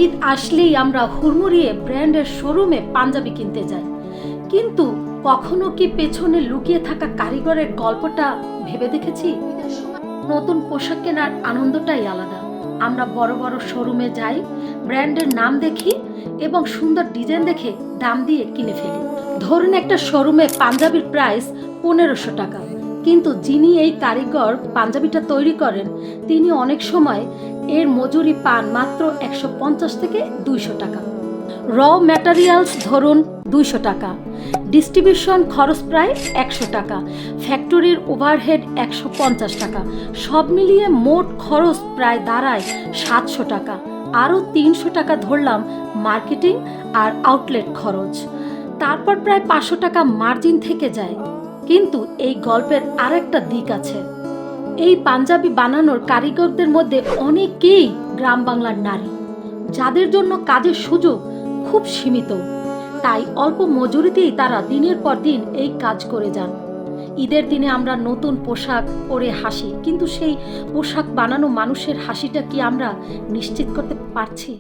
ঈদ আসলেই আমরা হুড়মুড়িয়ে ব্র্যান্ডের শোরুমে পাঞ্জাবি কিনতে যাই, কিন্তু কখনো কি পেছনে লুকিয়ে থাকা কারিগরের গল্পটা ভেবে দেখেছি? নতুন পোশাক কেনার আনন্দটাই আলাদা। আমরা বড় বড় শোরুমে যাই, ব্র্যান্ডের নাম দেখি এবং সুন্দর ডিজাইন দেখে দাম দিয়ে কিনে ফেলি। ধরুন একটা শোরুমে পাঞ্জাবির প্রাইস 1500 টাকা, কিন্তু যিনি এই কারিগর পাঞ্জাবিটা তৈরি করেন তিনি অনেক সময় এর মজুরি পান মাত্র 150 থেকে 200 টাকা। র ম্যাটেরিয়ালস ধরুন 200 টাকা, ডিস্ট্রিবিউশন খরচ প্রায় 100 টাকা, ফ্যাক্টরির ওভারহেড 150 টাকা, সব মিলিয়ে মোট খরচ প্রায় দাঁড়ায় 700 টাকা। আরও 300 টাকা ধরলাম মার্কেটিং আর আউটলেট খরচ, তারপর প্রায় 500 টাকা মার্জিন থেকে যায়। কিন্তু এই গল্পের আরেকটা দিক আছে। এই পাঞ্জাবি বানানোর কারিগরদের মধ্যে অনেকেই গ্রাম বাংলার নারী, যাদের জন্য কাজের সুযোগ খুব সীমিত। তাই অল্প মজুরিতেই তারা দিনের পর দিন এই কাজ করে যান। ঈদের দিনে আমরা নতুন পোশাক পরে হাসি, কিন্তু সেই পোশাক বানানো মানুষের হাসিটা কি আমরা নিশ্চিত করতে পারছি?